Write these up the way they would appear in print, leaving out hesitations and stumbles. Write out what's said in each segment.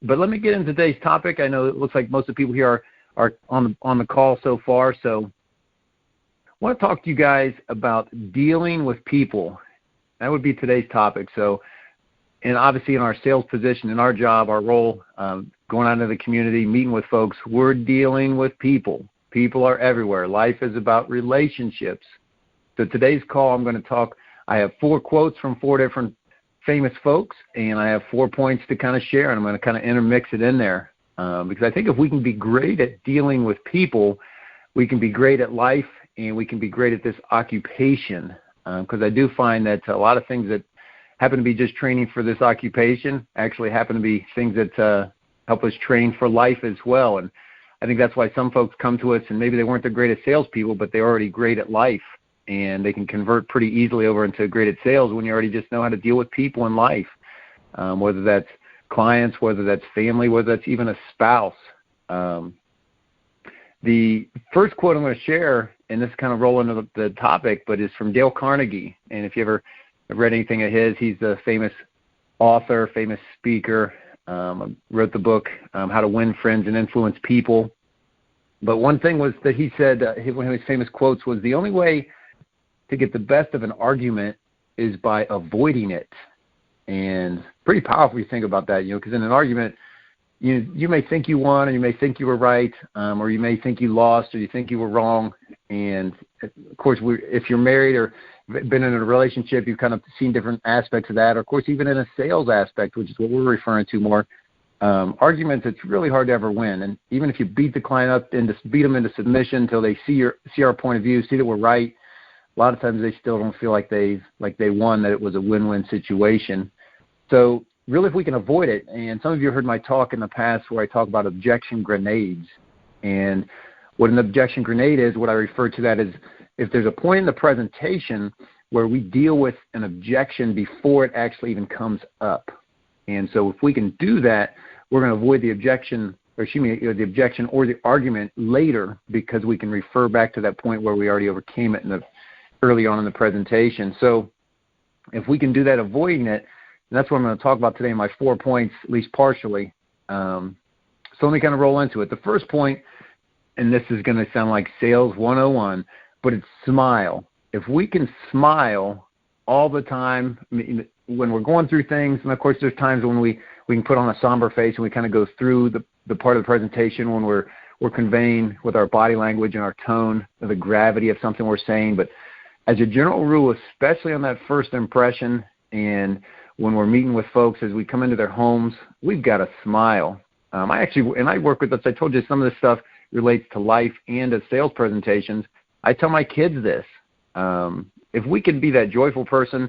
But let me get into today's topic. I know it looks like most of the people here are on the call so far. So I want to talk to you guys about dealing with people. That would be today's topic. So, and obviously in our sales position, in our job, our role, going out into the community, meeting with folks, we're dealing with people. People are everywhere. Life is about relationships. So today's call, I'm going to talk, I have 4 quotes from 4 different famous folks, and I have 4 points to kind of share, and I'm going to kind of intermix it in there. Because I think if we can be great at dealing with people, we can be great at life, and we can be great at this occupation. Because I do find that a lot of things that happen to be just training for this occupation actually happen to be things that help us train for life as well. And I think that's why some folks come to us, and maybe they weren't the greatest salespeople, but they're already great at life. And they can convert pretty easily over into great at sales when you already just know how to deal with people in life, whether that's clients, whether that's family, whether that's even a spouse. The first quote I'm going to share, and this kind of roll into the topic, but is from Dale Carnegie. And if you ever have read anything of his, he's a famous author, famous speaker, wrote the book, How to Win Friends and Influence People. But one thing was that he said, one of his famous quotes was, the only way to get the best of an argument is by avoiding it. And pretty powerful if you think about that, because in an argument, you may think you won, or you may think you were right, or you may think you lost, or you think you were wrong. And of course, if you're married or been in a relationship, you've kind of seen different aspects of that. Or of course, even in a sales aspect, which is what we're referring to more, arguments, it's really hard to ever win. And even if you beat the client up and beat them into submission until they see our point of view, see that we're right, a lot of times they still don't feel like they won, that it was a win-win situation. So really, if we can avoid it, and some of you heard my talk in the past where I talk about objection grenades. And what an objection grenade is, what I refer to that is, if there's a point in the presentation where we deal with an objection before it actually even comes up. And so if we can do that, we're going to avoid the objection, or the objection or the argument later, because we can refer back to that point where we already overcame it early on in the presentation. So if we can do that, avoiding it, and that's what I'm going to talk about today in my 4 points, at least partially. So let me kind of roll into it. The first point, and this is going to sound like sales 101, but it's smile. If we can smile all the time, when we're going through things, and of course there's times when we can put on a somber face and we kind of go through the part of the presentation when we're conveying with our body language and our tone the gravity of something we're saying. But as a general rule, especially on that first impression, and when we're meeting with folks as we come into their homes, we've got to smile. I work with this. I told you some of this stuff relates to life and to sales presentations. I tell my kids this. If we can be that joyful person,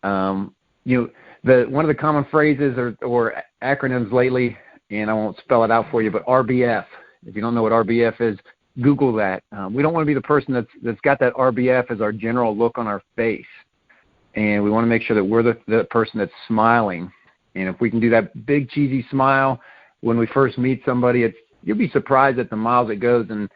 one of the common phrases or acronyms lately, and I won't spell it out for you, but RBF. If you don't know what RBF is, Google that. We don't want to be the person that's got that RBF as our general look on our face. And we want to make sure that we're the person that's smiling. And if we can do that big, cheesy smile when we first meet somebody, you'll be surprised at the miles it goes. And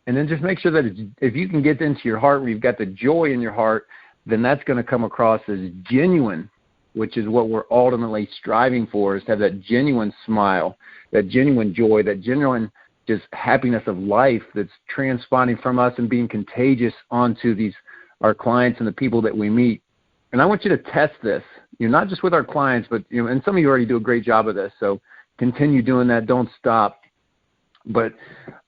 then just make sure that if you can get into your heart where you've got the joy in your heart, then that's going to come across as genuine, which is what we're ultimately striving for, is to have that genuine smile, that genuine joy, that genuine just happiness of life that's transponding from us and being contagious onto our clients and the people that we meet. And I want you to test this, not just with our clients, but, and some of you already do a great job of this, so continue doing that. Don't stop. But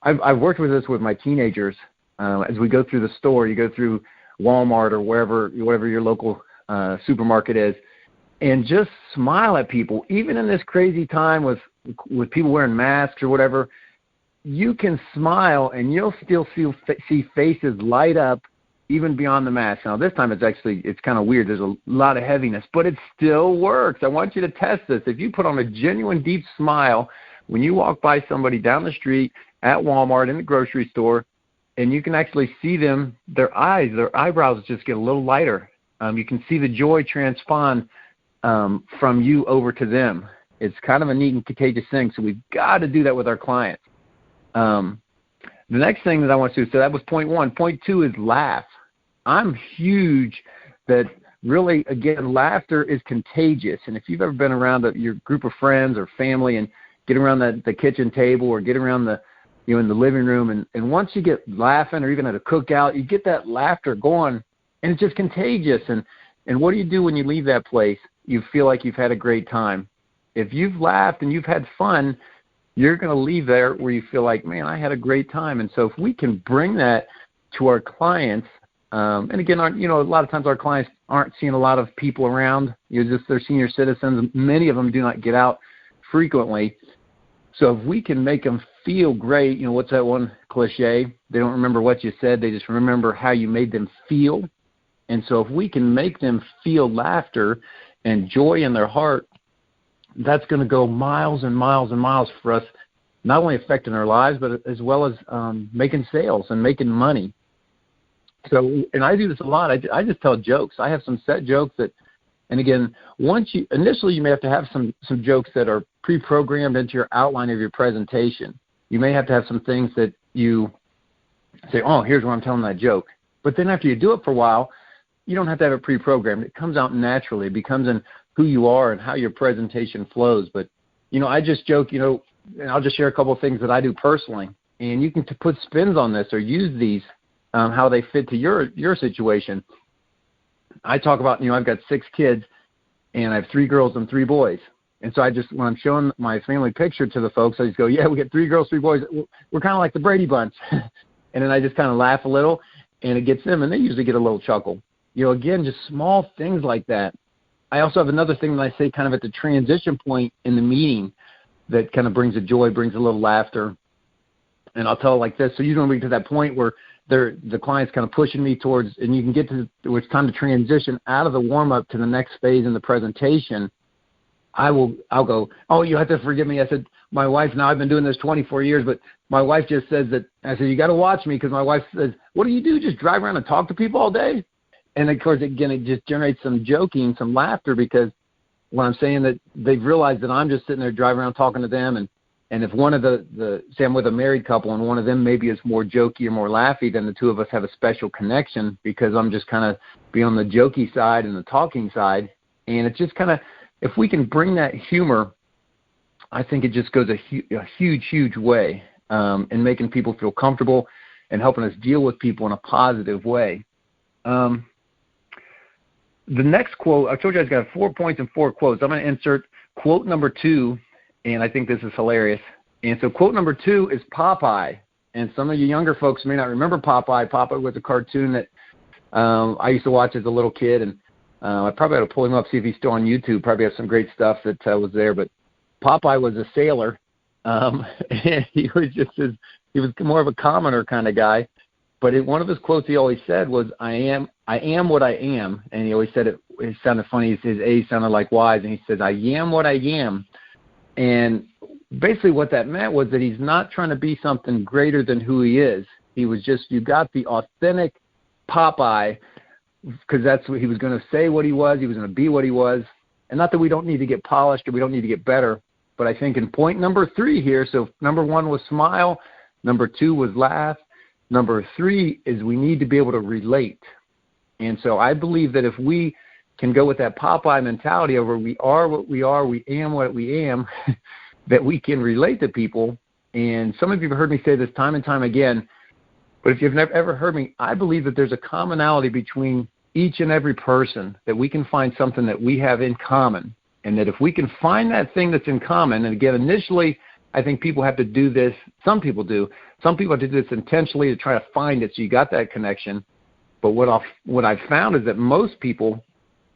I've worked with this with my teenagers. As we go through the store, you go through Walmart or whatever your local supermarket is, and just smile at people. Even in this crazy time with people wearing masks or whatever, you can smile and you'll still see faces light up even beyond the mask. Now, this time it's kind of weird. There's a lot of heaviness, but it still works. I want you to test this. If you put on a genuine, deep smile when you walk by somebody down the street, at Walmart, in the grocery store, and you can actually see them, their eyebrows just get a little lighter. You can see the joy transpond from you over to them. It's kind of a neat and contagious thing, so we've got to do that with our clients. The next thing that I want to do, so that was point 1. Point 2 is laugh. I'm huge that really, again, laughter is contagious. And if you've ever been around your group of friends or family and get around the kitchen table or get around in the living room. And once you get laughing, or even at a cookout, you get that laughter going, and it's just contagious. And what do you do when you leave that place? You feel like you've had a great time. If you've laughed and you've had fun, you're going to leave there where you feel like, man, I had a great time. And so if we can bring that to our clients, and again, a lot of times our clients aren't seeing a lot of people around. They're senior citizens. Many of them do not get out frequently. So if we can make them feel great, what's that one cliche? They don't remember what you said. They just remember how you made them feel. And so if we can make them feel laughter and joy in their heart, that's going to go miles and miles and miles for us, not only affecting their lives, but as well as making sales and making money. So, and I do this a lot. I just tell jokes. I have some set jokes that, and again, initially you may have to have some jokes that are pre-programmed into your outline of your presentation. You may have to have some things that you say, oh, here's where I'm telling that joke. But then after you do it for a while, you don't have to have it pre-programmed. It comes out naturally. It becomes in who you are and how your presentation flows. But, I just joke, and I'll just share a couple of things that I do personally. And you can put spins on this or use these, how they fit to your situation. I talk about, I've got 6 kids, and I have 3 girls and 3 boys. And so when I'm showing my family picture to the folks, I just go, yeah, we got 3 girls, 3 boys. We're kind of like the Brady Bunch. And then I just kind of laugh a little, and it gets them, and they usually get a little chuckle. Again, just small things like that. I also have another thing that I say kind of at the transition point in the meeting that kind of brings a joy, brings a little laughter. And I'll tell it like this. So usually when we get to that point where the client's kind of pushing me towards, and you can get to where it's time to transition out of the warm-up to the next phase in the presentation, I'll go, oh, you have to forgive me. I said, my wife, now I've been doing this 24 years, but my wife just says that, I said, you got to watch me, because my wife says, what do you do? Just drive around and talk to people all day? And of course, again, it just generates some joking, some laughter, because when I'm saying that they've realized that I'm just sitting there driving around talking to them, and if one of say I'm with a married couple and one of them maybe is more jokey or more laughy, then the two of us have a special connection, because I'm just kind of be on the jokey side and the talking side. And it's just kind of, if we can bring that humor, I think it just goes a huge, huge way in making people feel comfortable and helping us deal with people in a positive way. The next quote, I told you I got 4 points and 4 quotes. I'm going to insert quote number 2, and I think this is hilarious. And so quote number 2 is Popeye. And some of you younger folks may not remember Popeye. Popeye was a cartoon that I used to watch as a little kid, and I probably ought to pull him up, see if he's still on YouTube. Probably have some great stuff that was there. But Popeye was a sailor, and he was more of a commoner kind of guy. But one of his quotes he always said was, I am what I am. And he always said it sounded funny. His A's sounded like Y's. And he says, I am what I am. And basically what that meant was that he's not trying to be something greater than who he is. He was just, you got the authentic Popeye, because that's what he was going to say what he was. He was going to be what he was. And not that we don't need to get polished or we don't need to get better. But I think in point number 3 here, so number 1 was smile. Number 2 was laugh. Number 3 is we need to be able to relate. And so I believe that if we can go with that Popeye mentality of where we are what we are, we am what we am, that we can relate to people. And some of you have heard me say this time and time again, but if you've never ever heard me, I believe that there's a commonality between each and every person, that we can find something that we have in common. And that if we can find that thing that's in common, and again, initially, I think people have to do this. Some people do. Some people have to do this intentionally to try to find it, so you got that connection. But what I've found is that most people,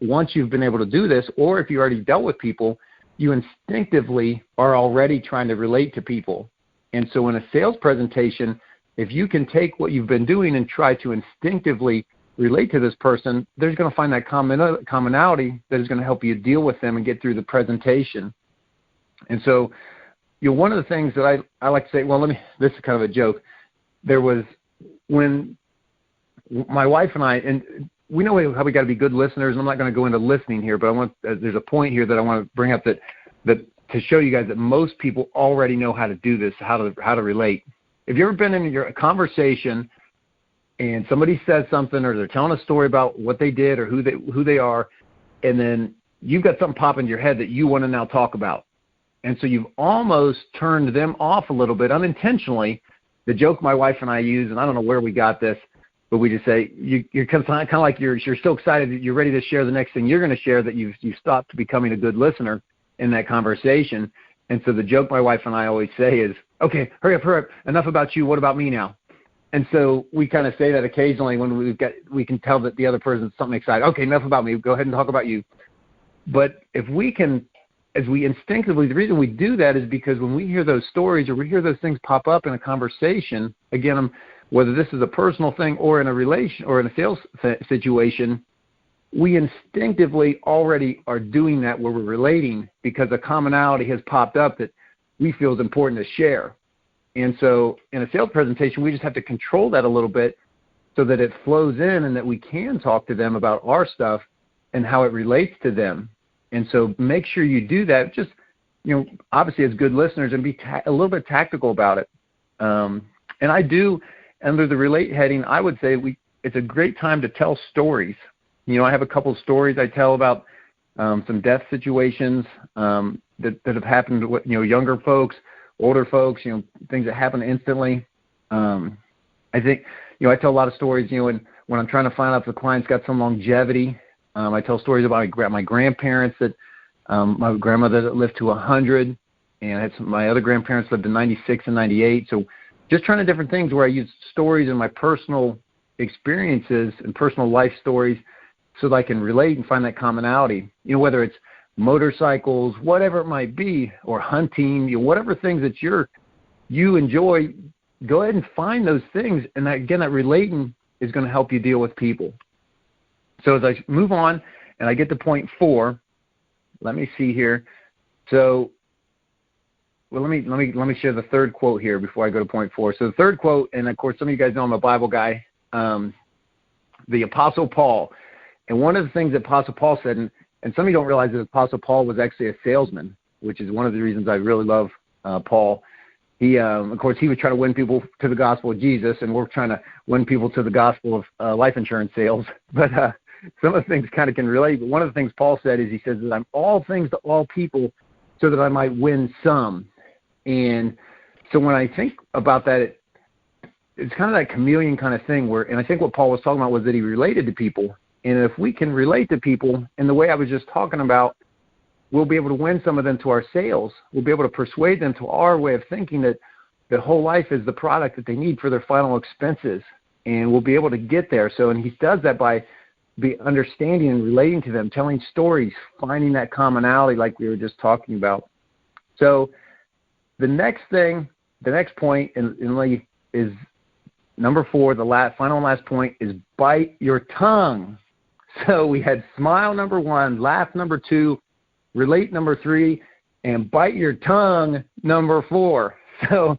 once you've been able to do this, or if you already dealt with people, you instinctively are already trying to relate to people. And so in a sales presentation, if you can take what you've been doing and try to instinctively relate to this person, they're going to find that commonality that is going to help you deal with them and get through the presentation. And so, one of the things that I like to say, this is kind of a joke. There was when my wife and I, and we know how we got to be good listeners, and I'm not going to go into listening here, but there's a point here that I want to bring up that to show you guys that most people already know how to do this, how to relate. Have you ever been in a conversation and somebody says something, or they're telling a story about what they did or who they are, and then you've got something pop into your head that you want to now talk about? And so you've almost turned them off a little bit unintentionally. The joke my wife and I use, and I don't know where we got this, but we just say, you're kind of like you're so excited that you're ready to share the next thing you're going to share that you've stopped becoming a good listener in that conversation. And so the joke my wife and I always say is, okay, hurry up, enough about you, what about me now? And so we kind of say that occasionally when we can tell that the other person's something excited. Okay, enough about me, go ahead and talk about you. But if we can, as we instinctively, the reason we do that is because when we hear those stories or we hear those things pop up in a conversation, again, whether this is a personal thing or in a relation or in a sales situation, we instinctively already are doing that where we're relating because a commonality has popped up that we feel is important to share. And so in a sales presentation, we just have to control that a little bit so that it flows in and that we can talk to them about our stuff and how it relates to them. And so make sure you do that, just, obviously as good listeners, and be a little bit tactical about it. And I do, under the relate heading, I would say it's a great time to tell stories. I have a couple of stories I tell about some death situations that have happened to younger folks, older folks, things that happen instantly. I think, I tell a lot of stories, when I'm trying to find out if the client's got some longevity. I tell stories about my grandparents that my grandmother that lived to 100, and I had my other grandparents lived to 96 and 98. So just trying to different things where I use stories and my personal experiences and personal life stories so that I can relate and find that commonality. Whether it's motorcycles, whatever it might be, or hunting, whatever things that you enjoy, go ahead and find those things. And that, again, that relating is going to help you deal with people. So as I move on and I get to point 4, let me see here. So, well, let me share the third quote here before I go to point 4. So the third quote, and of course some of you guys know I'm a Bible guy, the Apostle Paul. And one of the things that Apostle Paul said, and some of you don't realize that Apostle Paul was actually a salesman, which is one of the reasons I really love Paul. He, of course, he would try to win people to the gospel of Jesus, and we're trying to win people to the gospel of life insurance sales. But some of the things kind of can relate. But one of the things Paul said is he says that I'm all things to all people so that I might win some. And so when I think about that, it's kind of that chameleon kind of thing where, and I think what Paul was talking about was that he related to people. And if we can relate to people in the way I was just talking about, we'll be able to win some of them to our sales. We'll be able to persuade them to our way of thinking that whole life is the product that they need for their final expenses. And we'll be able to get there. So, and he does that by understanding and relating to them, telling stories, finding that commonality like we were just talking about. So the next point is number 4, the final and last point is bite your tongue. So we had smile number 1, laugh number 2, relate number 3, and bite your tongue number 4. So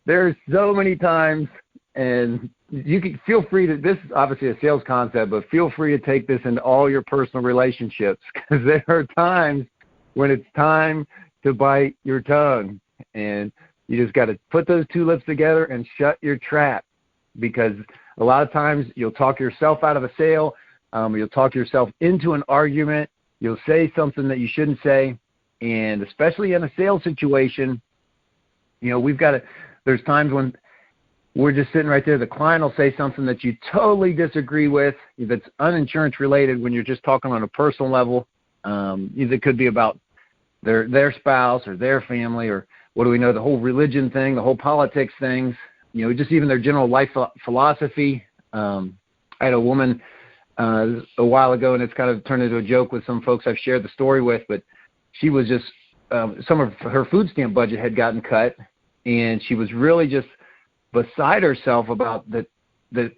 there's so many times, and you can feel free to, this is obviously a sales concept, but feel free to take this into all your personal relationships, because there are times when it's time to bite your tongue, and you just got to put those 2 lips together and shut your trap, because a lot of times you'll talk yourself out of a sale, you'll talk yourself into an argument, you'll say something that you shouldn't say, and especially in a sales situation, there's times when we're just sitting right there, the client will say something that you totally disagree with, that's uninsurance related when you're just talking on a personal level. It could be about their spouse or their family, or what do we know, the whole religion thing, the whole politics things, just even their general life philosophy. I had a woman a while ago, and it's kind of turned into a joke with some folks I've shared the story with, but she was just, some of her food stamp budget had gotten cut, and she was really just beside herself about that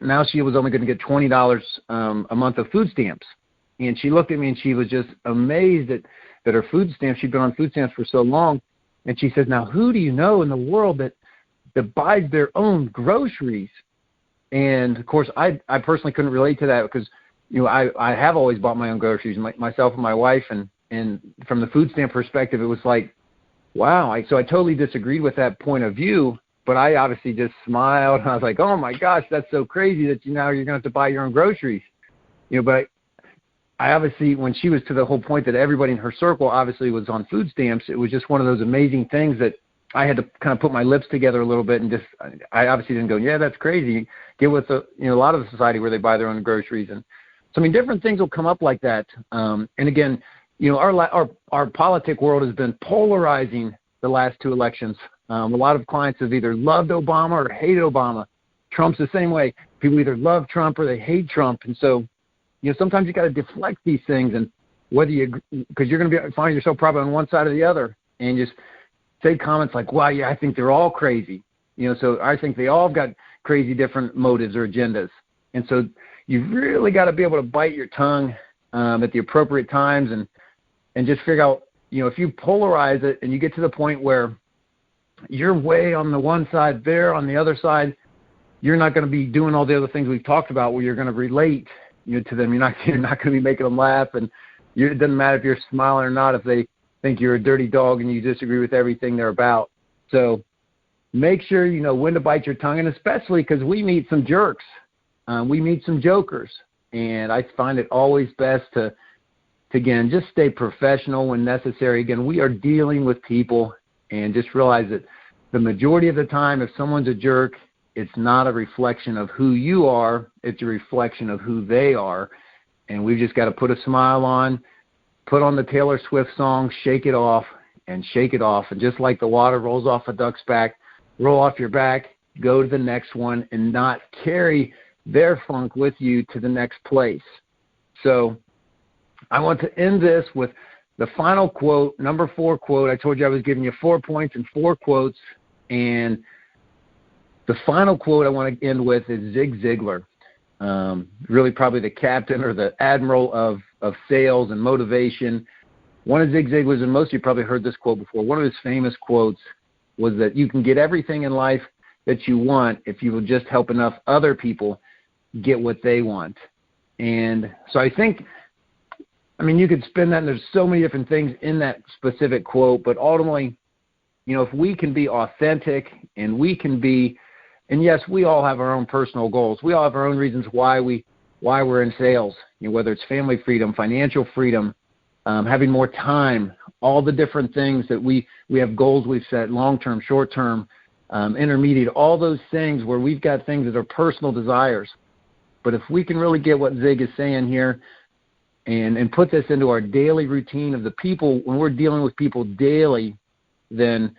now she was only going to get $20 a month of food stamps. And she looked at me and she was just amazed that her food stamps, she'd been on food stamps for so long. And she said, now who do you know in the world that buys their own groceries? And of course, I personally couldn't relate to that because, I have always bought my own groceries, myself and my wife. And from the food stamp perspective, it was like, wow. So I totally disagreed with that point of view. But I obviously just smiled. I was like, oh, my gosh, that's so crazy that now you're going to have to buy your own groceries. But I obviously, when she was to the whole point that everybody in her circle obviously was on food stamps, it was just one of those amazing things that I had to kind of put my lips together a little bit and just, I obviously didn't go, yeah, that's crazy. Get with a lot of the society where they buy their own groceries. And so, I mean, different things will come up like that. And again, our politic world has been polarizing the last two elections. A lot of clients have either loved Obama or hated Obama. Trump's the same way. People either love Trump or they hate Trump. And so, sometimes you got to deflect these things, and because you're going to find yourself probably on one side or the other, and just say comments like, "Wow, yeah, I think they're all crazy." So I think they all got crazy different motives or agendas. And so you've really got to be able to bite your tongue at the appropriate times and just figure out, if you polarize it and you get to the point where you're way on the one side, they're on the other side, you're not going to be doing all the other things we've talked about where you're going to relate to them. You're not going to be making them laugh, and it doesn't matter if you're smiling or not if they think you're a dirty dog and you disagree with everything they're about. So make sure you know when to bite your tongue, and especially because we meet some jerks. We meet some jokers, and I find it always best to again, just stay professional when necessary. Again, we are dealing with people, and just realize that the majority of the time, if someone's a jerk, it's not a reflection of who you are. It's a reflection of who they are. And we've just got to put a smile on, put on the Taylor Swift song, shake it off, and shake it off. And just like the water rolls off a duck's back, roll off your back, go to the next one, and not carry their funk with you to the next place. So I want to end this with the final quote, number 4 quote. I told you I was giving you 4 points and 4 quotes. And the final quote I want to end with is Zig Ziglar, really probably the captain or the admiral of sales and motivation. One of Zig Ziglar's, and most of you probably heard this quote before, one of his famous quotes was that you can get everything in life that you want if you will just help enough other people get what they want. And so I think, you could spin that, and there's so many different things in that specific quote, but ultimately, if we can be authentic and we can be, and yes, we all have our own personal goals. We all have our own reasons why we're in sales, whether it's family freedom, financial freedom, having more time, all the different things that we have goals we've set, long-term, short-term, intermediate, all those things where we've got things that are personal desires. But if we can really get what Zig is saying here and put this into our daily routine of the people, when we're dealing with people daily, then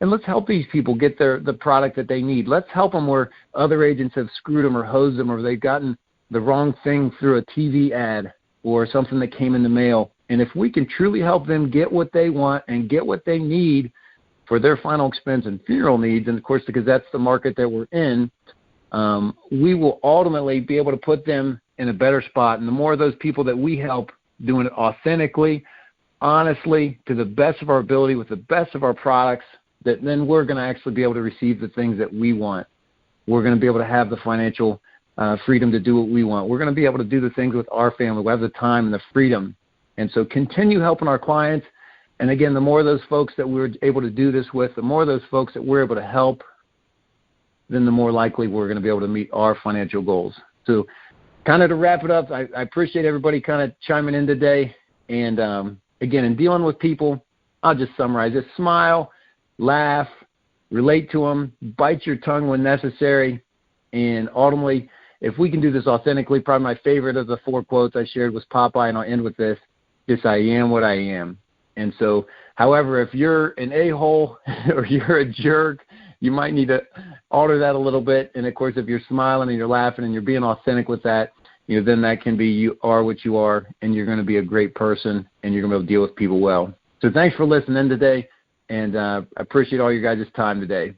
let's help these people get the product that they need. Let's help them where other agents have screwed them or hosed them, or they've gotten the wrong thing through a TV ad or something that came in the mail. And if we can truly help them get what they want and get what they need for their final expense and funeral needs, and of course, because that's the market that we're in, we will ultimately be able to put them in a better spot. And the more of those people that we help doing it authentically, honestly, to the best of our ability, with the best of our products, that then we're going to actually be able to receive the things that we want. We're going to be able to have the financial freedom to do what we want. We're going to be able to do the things with our family. We have the time and the freedom. And so continue helping our clients. And again, the more of those folks that we're able to do this with, the more of those folks that we're able to help, then the more likely we're going to be able to meet our financial goals. So kind of to wrap it up, I appreciate everybody kind of chiming in today. And again, in dealing with people, I'll just summarize it. Smile, laugh, relate to them, bite your tongue when necessary. And ultimately, if we can do this authentically, probably my favorite of the 4 quotes I shared was Popeye, and I'll end with this: just I am what I am. And so, however, if you're an a-hole or you're a jerk, you might need to alter that a little bit. And, of course, if you're smiling and you're laughing and you're being authentic with that, then that can be you are what you are, and you're going to be a great person, and you're going to be able to deal with people well. So thanks for listening today, and I appreciate all your guys' time today.